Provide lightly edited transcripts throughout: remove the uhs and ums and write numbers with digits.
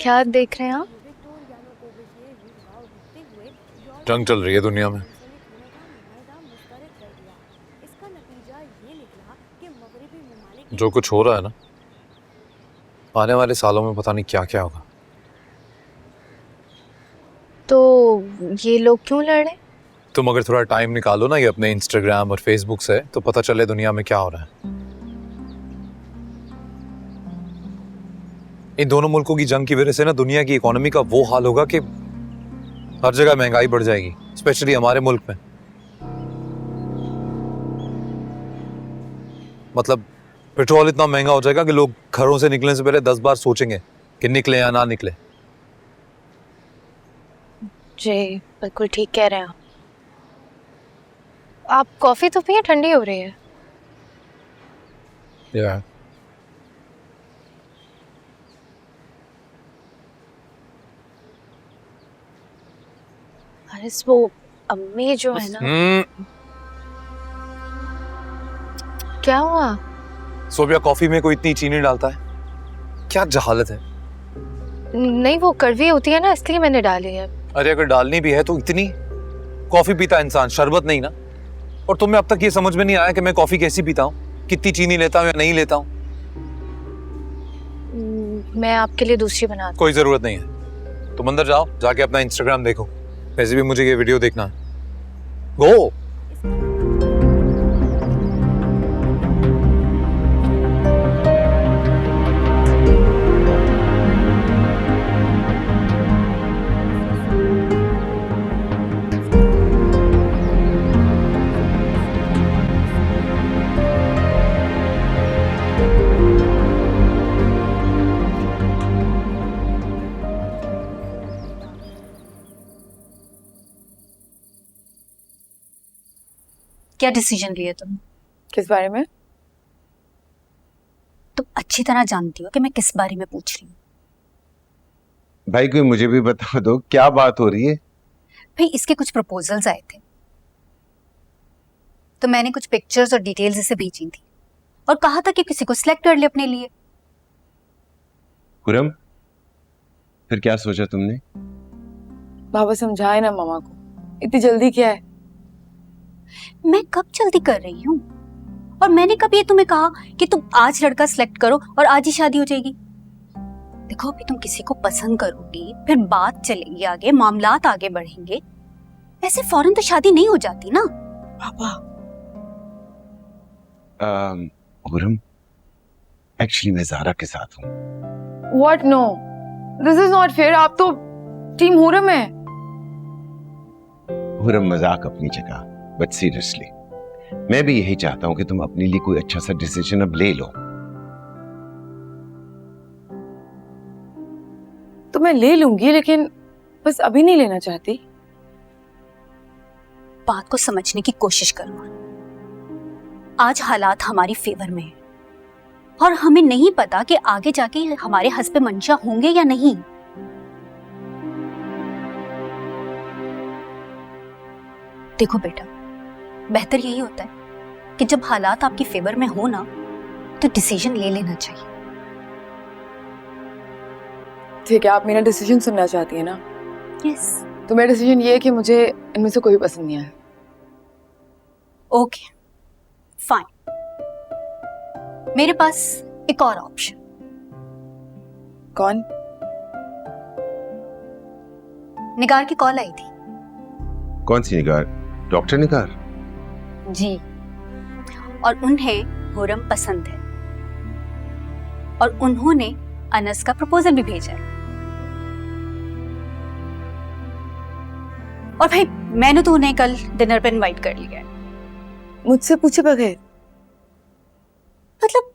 क्या देख रहे हैं आप? जंग चल रही है दुनिया में। जो कुछ हो रहा है ना, आने वाले सालों में पता नहीं क्या क्या होगा। तो ये लोग क्यों लड़े? तुम अगर थोड़ा टाइम निकालो ना ये अपने इंस्टाग्राम और फेसबुक से, तो पता चले दुनिया में क्या हो रहा है। इन दोनों मुल्कों की जंग की वजह से ना दुनिया की इकोनॉमी का वो हाल होगा कि हर जगह महंगाई बढ़ जाएगी, स्पेशली हमारे मुल्क में। मतलब पेट्रोल इतना महंगा हो जाएगा कि लोग घरों से निकलने से पहले 10 बार सोचेंगे कि निकले या ना निकले। जी बिल्कुल ठीक कह रहे हैं आप कॉफी तो पिए, ठंडी हो रही है। यार अरे वो अम्मी जो है ना। क्या हुआ? सोबिया, कॉफी में कोई इतनी चीनी डालता है? क्या जहालत है। नहीं वो कड़वी होती है ना, इसलिए मैंने डाली है। अरे अगर डालनी भी है तो इतनी? कॉफी पीता इंसान, शरबत नहीं ना। और तुम्हें अब तक ये समझ में नहीं आया कि मैं कॉफी कैसी पीता हूँ, कितनी चीनी लेता हूँ या नहीं लेता हूँ? मैं आपके लिए दूसरी बना दूँ। कोई जरूरत नहीं है। तुम अंदर जाओ, जाके अपना इंस्टाग्राम देखो। वैसे भी मुझे ये वीडियो देखना है। गो। क्या डिसीजन लिए तुम? किस बारे में? तुम अच्छी तरह जानती हो कि मैं किस बारे में पूछ रही हूँ। भाई कोई मुझे भी बता दो क्या बात हो रही है। भाई इसके कुछ प्रपोजल्स आए थे, तो मैंने कुछ पिक्चर्स और डिटेल्स इसे भेजी थी और कहा था कि किसी को सिलेक्ट कर ले अपने लिए। खुरम, फिर क्या सोचा तुमने? बाबा समझाए ना मामा को, इतनी जल्दी क्या है? मैं कब जल्दी कर रही हूँ? और मैंने कब ये तुम्हें कहा कि तुम आज लड़का सिलेक्ट करो और आज ही शादी हो जाएगी? देखो अभी तुम किसी को पसंद करोगी, फिर बात चलेगी आगे, मामलात आगे बढ़ेंगे। ऐसे फौरन तो शादी नहीं हो जाती ना। पापा खुरम, एक्चुअली मैं ज़ारा के साथ हूँ। What? No, this is not fair. आप तो टीम हुरम है। खुरम मजाक अपनी जगह, बट सीरियसली मैं भी यही चाहता हूँ कि तुम अपने लिए कोई अच्छा सा डिसीजन अब ले लो। तो मैं ले लूंगी, लेकिन बस अभी नहीं लेना चाहती। बात को समझने की कोशिश करो। आज हालात हमारी फेवर में है और हमें नहीं पता कि आगे जाके हमारे हस्बैंड मंशा होंगे या नहीं। देखो बेटा, बेहतर यही होता है कि जब हालात आपकी फेवर में हो ना, तो डिसीजन ले लेना चाहिए। ठीक है, आप मेरा डिसीजन सुनना चाहती है ना? यस। तो मेरा डिसीजन ये है कि मुझे इनमें से कोई पसंद नहीं आया। ओके फाइन, मेरे पास एक और ऑप्शन। कौन? निगार की कॉल आई थी। कौन सी निगार? डॉक्टर निगार? जी, और उन्हें हुरम पसंद है और उन्होंने अनस का प्रपोजल भी भेजा है। और भाई मैंने तो उन्हें कल डिनर पे इनवाइट कर लिया है। मुझसे पूछे बगैर? मतलब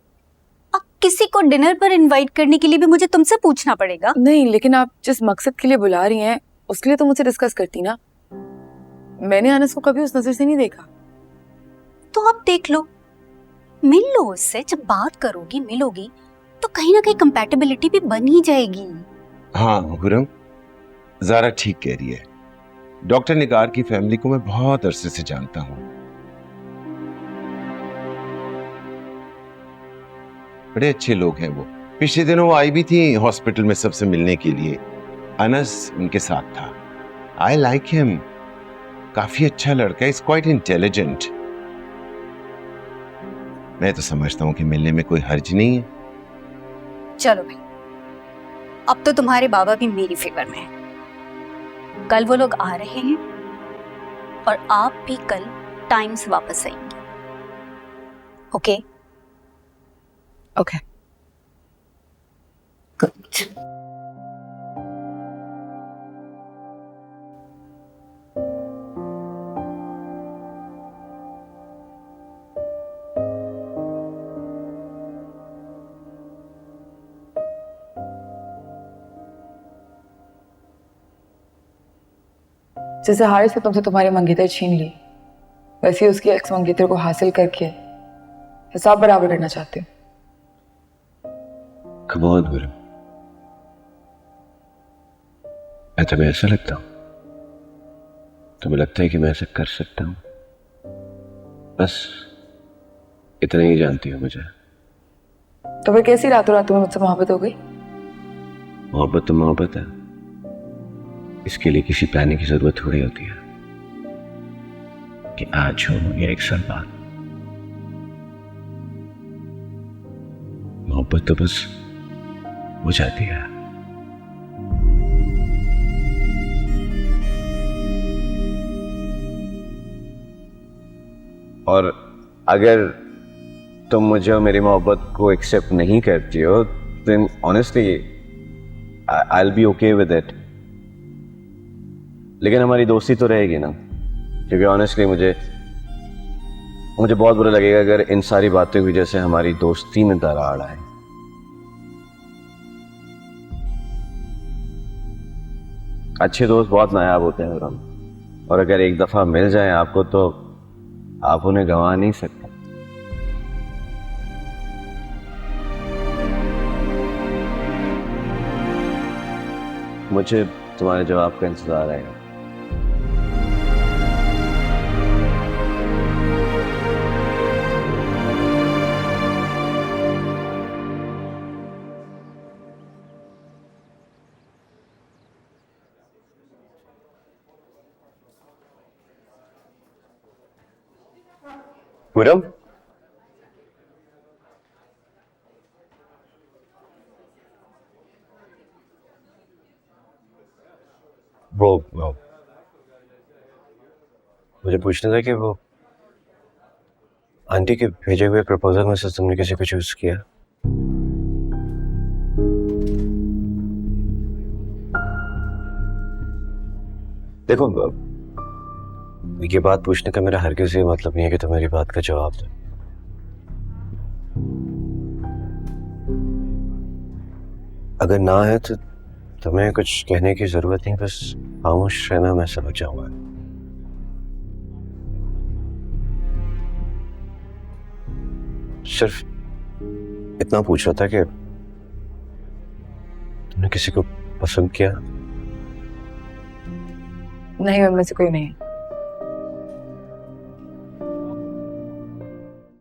अब किसी को डिनर पर इनवाइट करने के लिए भी मुझे तुमसे पूछना पड़ेगा? नहीं, लेकिन आप जिस मकसद के लिए बुला रही हैं उसके लिए तो मुझसे डिस्कस करती ना। मैंने अनस को कभी उस नजर से नहीं देखा। तो आप देख लो, मिल लो उससे। जब बात करोगी, मिलोगी, तो कहीं ना कहीं कंपैटिबिलिटी भी बन ही जाएगी। हाँ खुरम, ज़ारा ठीक कह रही है। डॉक्टर निगार की फैमिली को मैं बहुत अरसे से जानता हूँ। बड़े अच्छे लोग हैं वो, पिछले दिनों वो आई भी थी हॉस्पिटल में सबसे मिलने के लिए। अनस उनके साथ था। आई लाइक हिम, काफी अच्छा लड़का है, इज क्वाइट इंटेलिजेंट। मैं तो समझता हूँ कि मिलने में कोई हर्ज नहीं है। चलो भाई, अब तो तुम्हारे बाबा भी मेरी फेवर में है। कल वो लोग आ रहे हैं और आप भी कल टाइम से वापस आएंगे। ओके? ओके। गुड। जैसे हारिस ने तुमसे तुम्हारी मंगेतर छीन ली, वैसे ही उसकी एक्स मंगेतर को हासिल करके हिसाब बराबर करना चाहते हो। कमाल गुरु, मैं तुम्हें ऐसा लगता हूँ? तुम्हें लगता है कि मैं ऐसा कर सकता हूँ? बस इतना ही जानती हो मुझे। तो फिर कैसी रातों रात तुम्हें मुझसे मोहब्बत हो गई? मोहब्बत तो मोहब्बत है, इसके लिए किसी प्लानिंग की जरूरत थोड़ी होती है कि आज हो या 1 साल बाद। मोहब्बत तो बस हो जाती है। और अगर तुम मुझे और मेरी मोहब्बत को एक्सेप्ट नहीं करती हो, then honestly I'll be okay with it। लेकिन हमारी दोस्ती तो रहेगी ना, क्योंकि ऑनेस्टली मुझे बहुत बुरा लगेगा अगर इन सारी बातों की वजह से हमारी दोस्ती में दरार आए। अच्छे दोस्त बहुत नायाब होते हैं हम, और अगर एक दफा मिल जाए आपको तो आप उन्हें गंवा नहीं सकते। मुझे तुम्हारे जवाब का इंतजार है। गुरम, वो मुझे पूछना था कि वो आंटी के भेजे हुए प्रपोजल में से तुमने किसी को चूज किया? देखो, ये बात पूछने का मेरा हरगिज़ ये मतलब नहीं है कि तुम मेरी बात का जवाब दो। अगर ना है तो तुम्हें कुछ कहने की जरूरत नहीं, बस खामोश रहना, मैं समझ जाऊंगा। सिर्फ इतना पूछ रहा था कि तुमने किसी को पसंद किया? नहीं, उनमें से कोई नहीं।